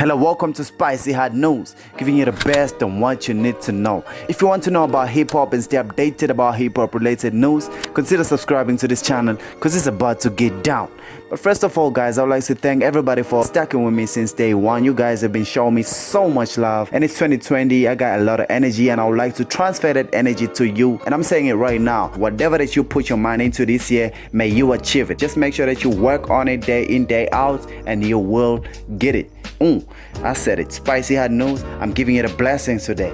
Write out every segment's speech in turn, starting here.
Hello, welcome to Spicy Hot News, giving you the best on what you need to know. If you want to know about hip-hop and stay updated about hip-hop related news, consider subscribing to this channel because it's about to get down. But first of all, guys, I would like to thank everybody for sticking with me since day one. You guys have been showing me so much love, and it's 2020. I got a lot of energy and I would like to transfer that energy to you. And I'm saying it right now, whatever that you put your mind into this year, may you achieve it. Just make sure that you work on it day in, day out, and you will get it. I said it. Spicy Hot News. I'm giving you the blessings today.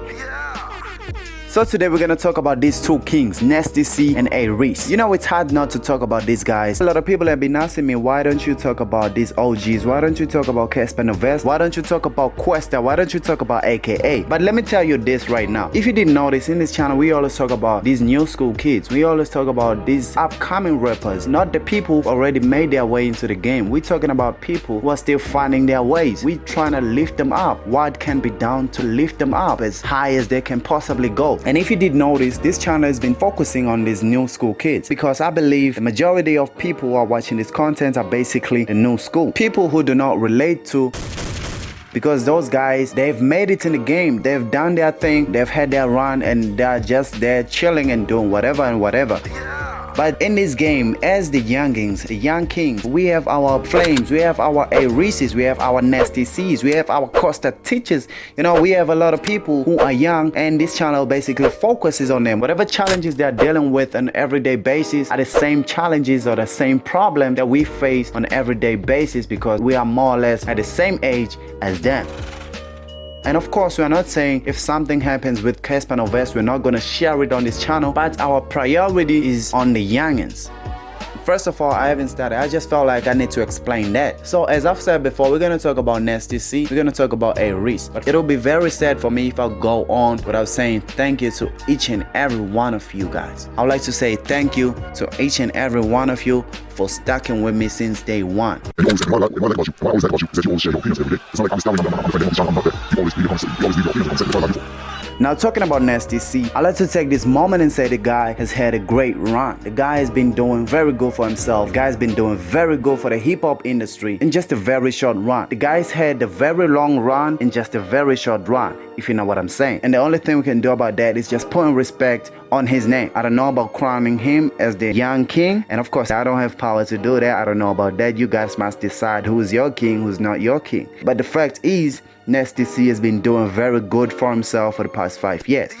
So today we're gonna talk about these two kings, Nasty C and A-Reece. You know, it's hard not to talk about these guys. A lot of people have been asking me, why don't you talk about these OGs? Why don't you talk about Cassper Nyovest? Why don't you talk about Questa? Why don't you talk about AKA? But let me tell you this right now. If you didn't notice, in this channel we always talk about these new school kids. We always talk about these upcoming rappers, not the people who already made their way into the game. We're talking about people who are still finding their ways. We're trying to lift them up. What can be done to lift them up as high as they can possibly go? And if you did notice, this channel has been focusing on these new school kids because I believe the majority of people who are watching this content are basically the new school. People who do not relate to, because those guys, they've made it in the game, they've done their thing, they've had their run, and they're just there chilling and doing whatever and whatever. But in this game, as the youngins, the young kings, we have our flames, we have our A-Reeces, we have our Nasty C's, we have our Costa teachers. You know, we have a lot of people who are young, and this channel basically focuses on them. Whatever challenges they're dealing with on an everyday basis are the same challenges or the same problem that we face on an everyday basis, because we are more or less at the same age as them. And of course, we are not saying if something happens with Cassper Nyovest, we're not going to share it on this channel, but our priority is on the youngins. First of all, I haven't started. I just felt like I need to explain that. So as I've said before, we're going to talk about Nasty C. We're going to talk about A-Reece. But it'll be very sad for me if I go on without saying thank you to each and every one of you guys. I would like to say thank you to each and every one of you for sticking with me since day one. Now, talking about Nasty C, I'd like to take this moment and say the guy has had a great run. The guy has been doing very good for himself. The guy has been doing very good for the hip-hop industry in just a very short run. The guy's had a very long run in just a very short run, if you know what I'm saying. And the only thing we can do about that is just putting respect on his name. I don't know about crowning him as the young king, and of course I don't have power to do that. I don't know about that. You guys must decide who's your king, who's not your king. But the fact is, Nasty C has been doing very good for himself for the past 5 years.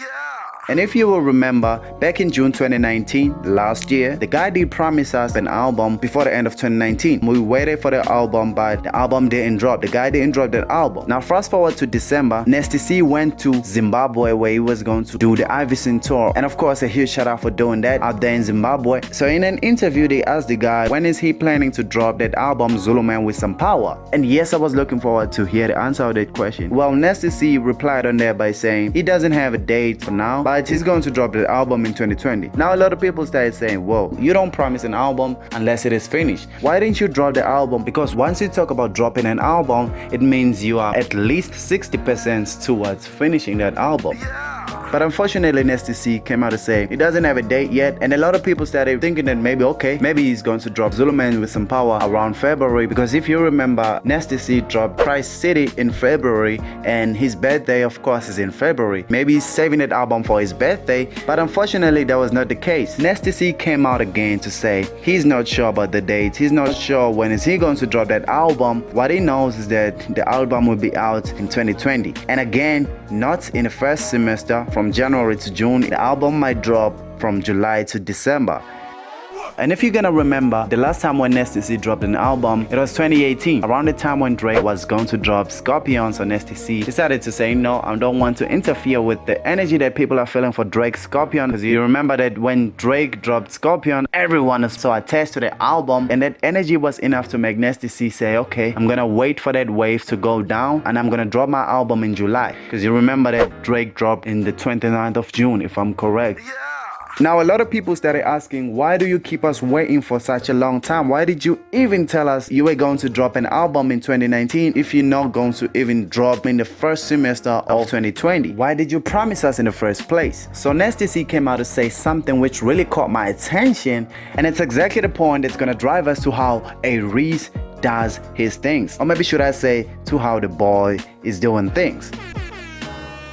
And if you will remember, back in June 2019, last year, the guy did promise us an album before the end of 2019. We waited for the album, but the album didn't drop. The guy didn't drop that album. Now, fast forward to December, Nasty C went to Zimbabwe where he was going to do the A-Reece tour. And of course, a huge shout out for doing that out there in Zimbabwe. So in an interview, they asked the guy, when is he planning to drop that album, Zulu Man with Some Power? And yes, I was looking forward to hear the answer of that question. Well, Nasty C replied on there by saying he doesn't have a date for now, but he's going to drop the album in 2020. Now a lot of people started saying, whoa, you don't promise an album unless it is finished. Why didn't you drop the album? Because once you talk about dropping an album, it means you are at least 60% towards finishing that album. But unfortunately, Nasty C came out to say he doesn't have a date yet, and a lot of people started thinking that maybe he's going to drop Zulu Man with Some Power around February, because if you remember, Nasty C dropped Price City in February, and his birthday of course is in February. Maybe he's saving that album for his birthday, but unfortunately that was not the case. Nasty C came out again to say he's not sure about the date, he's not sure when is he going to drop that album. What he knows is that the album will be out in 2020, and again, not in the first semester. From January to June, the album might drop from July to December. And if you're gonna remember, the last time when Nasty C dropped an album, it was 2018, around the time when Drake was going to drop Scorpion. So Nasty C decided to say, no, I don't want to interfere with the energy that people are feeling for Drake's Scorpion, because you remember that when Drake dropped Scorpion, everyone was so attached to the album, and that energy was enough to make Nasty C say, okay, I'm gonna wait for that wave to go down, and I'm gonna drop my album in July, because you remember that Drake dropped in the 29th of June, if I'm correct. Now, a lot of people started asking, why do you keep us waiting for such a long time? Why did you even tell us you were going to drop an album in 2019 if you're not going to even drop in the first semester of 2020? Why did you promise us in the first place? So Nasty C came out to say something which really caught my attention, and it's exactly the point that's going to drive us to how A-Reece does his things. Or maybe should I say, to how the boy is doing things.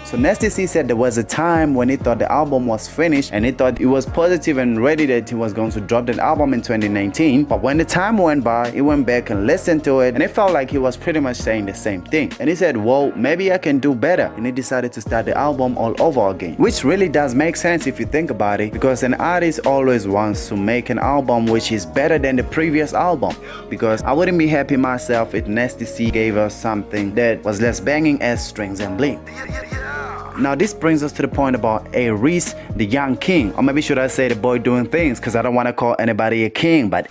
So Nasty C said there was a time when he thought the album was finished and he thought he was positive and ready that he was going to drop that album in 2019. But when the time went by, he went back and listened to it and it felt like he was pretty much saying the same thing. And he said, whoa, maybe I can do better. And he decided to start the album all over again. Which really does make sense if you think about it, because an artist always wants to make an album which is better than the previous album. Because I wouldn't be happy myself if Nasty C gave us something that was less banging as strings and bling. Now this brings us to the point about A-Reece, the young king, or maybe should I say the boy doing things, because I don't want to call anybody a king, but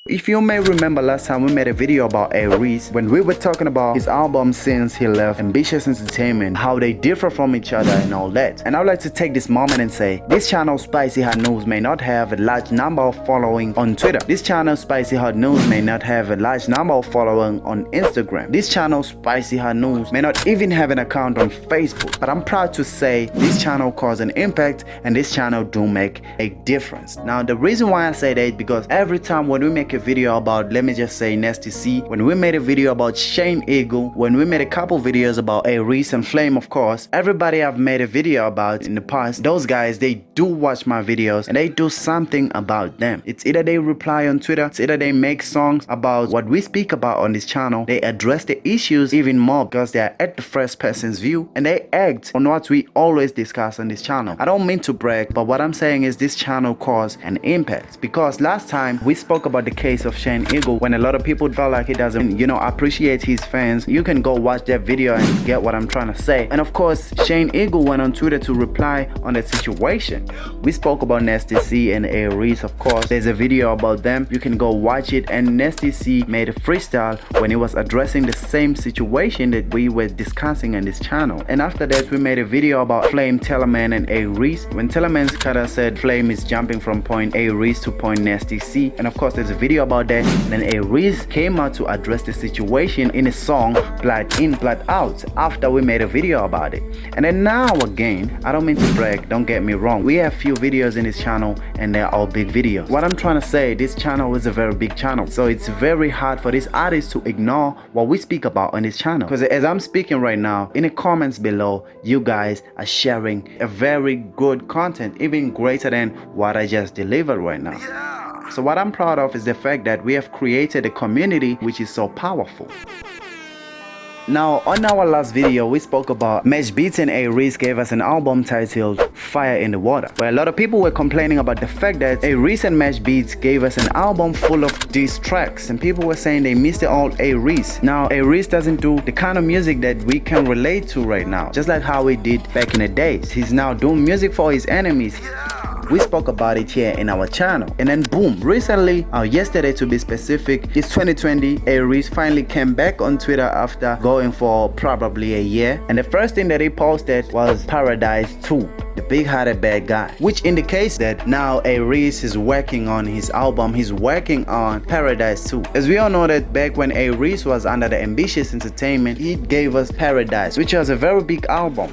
if you may remember last time we made a video about A-Reece when we were talking about his album since he left Ambitious Entertainment, how they differ from each other and all that. And I would like to take this moment and say, this channel Spicy Hot News may not have a large number of following on Twitter. This channel Spicy Hot News may not have a large number of following on Instagram. This channel Spicy Hot News may not even have an account on Facebook. But I'm proud to say this channel caused an impact and this channel do make a difference. Now the reason why I say that is because every time when we make a video about, let me just say, Nasty C, when we made a video about Shane Eagle, when we made a couple videos about A-Reece and Flame, of course, everybody I've made a video about in the past, those guys, they do watch my videos and they do something about them. It's either they reply on Twitter, it's either they make songs about what we speak about on this channel, they address the issues even more because they are at the first person's view and they act on what we always discuss on this channel. I don't mean to brag, but what I'm saying is this channel caused an impact, because last time we spoke about the case of Shane Eagle when a lot of people felt like he doesn't, appreciate his fans. You can go watch that video and get what I'm trying to say. And of course, Shane Eagle went on Twitter to reply on that situation. We spoke about Nasty C and A-Reece, of course. There's a video about them. You can go watch it. And Nasty C made a freestyle when he was addressing the same situation that we were discussing on this channel. And after that, we made a video about Flame, Tellerman, and A-Reece. When Tellerman's cutter said Flame is jumping from point A-Reece to point Nasty C. And of course, there's a video about that. Then A-Reece came out to address the situation in a song Blood In, Blood Out after we made a video about it. And then now again, I don't mean to brag, don't get me wrong, we have few videos in this channel and they're all big videos. What I'm trying to say, this channel is a very big channel, so it's very hard for these artists to ignore what we speak about on this channel. Because as I'm speaking right now, in the comments below, you guys are sharing a very good content, even greater than what I just delivered right now. So what I'm proud of is the fact that we have created a community which is so powerful. Now, on our last video, we spoke about Mesh Beats and A-Reece gave us an album titled Fire in the Water, where a lot of people were complaining about the fact that A-Reece and Mesh Beats gave us an album full of diss tracks, and people were saying they missed the old A-Reece. Now, A-Reece doesn't do the kind of music that we can relate to right now, just like how he did back in the days. He's now doing music for his enemies. We spoke about it here in our channel. And then boom, recently, yesterday to be specific, it's 2020, A-Reece finally came back on Twitter after going for probably a year. And the first thing that he posted was Paradise 2, the big-hearted bad guy, which indicates that now A-Reece is working on his album. He's working on Paradise 2. As we all know that back when A-Reece was under the Ambitious Entertainment, he gave us Paradise, which was a very big album.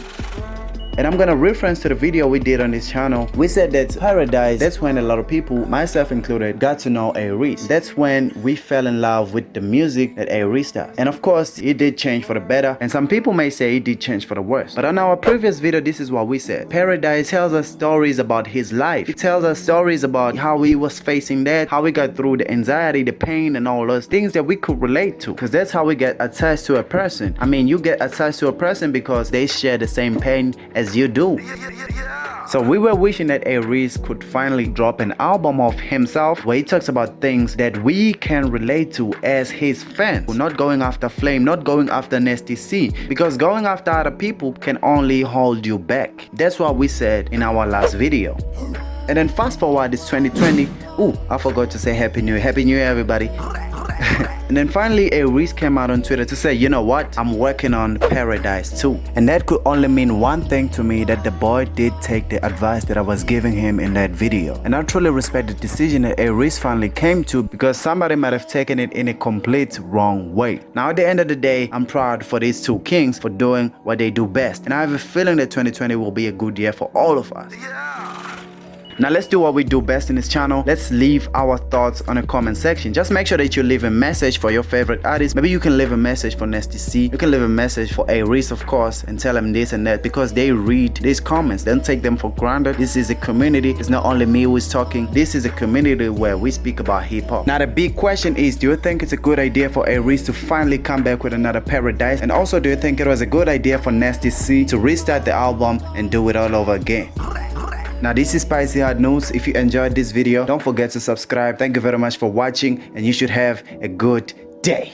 And I'm gonna reference to the video we did on this channel. We said that Paradise, that's when a lot of people, myself included, got to know A-Reece. That's when we fell in love with the music that A-Reece does. And of course, it did change for the better. And some people may say it did change for the worse. But on our previous video, this is what we said. Paradise tells us stories about his life. It tells us stories about how he was facing that, how he got through the anxiety, the pain, and all those things that we could relate to. Because that's how we get attached to a person. I mean, you get attached to a person because they share the same pain as you do. So we were wishing that A-Reece could finally drop an album of himself where he talks about things that we can relate to as his fans. We're not going after Flame, not going after Nasty C, because going after other people can only hold you back. That's what we said in our last video. And then fast forward, it's 2020. Ooh, I forgot to say Happy New Year. Happy New Year, everybody. And then finally, A-Reece came out on Twitter to say, you know what, I'm working on Paradise 2. And that could only mean one thing to me, that the boy did take the advice that I was giving him in that video. And I truly respect the decision that A-Reece finally came to, because somebody might have taken it in a complete wrong way. Now at the end of the day, I'm proud for these two kings for doing what they do best. And I have a feeling that 2020 will be a good year for all of us. Now let's do what we do best in this channel. Let's leave our thoughts on the comment section. Just make sure that you leave a message for your favorite artist. Maybe you can leave a message for Nasty C. You can leave a message for A-Reece, of course, and tell them this and that, because they read these comments. Don't take them for granted. This is a community. It's not only me who is talking. This is a community where we speak about hip-hop. Now the big question is, do you think it's a good idea for A-Reece to finally come back with another Paradise? And also, do you think it was a good idea for Nasty C to restart the album and do it all over again? Now this is Spicy Hot News. If you enjoyed this video, don't forget to subscribe. Thank you very much for watching, and you should have a good day.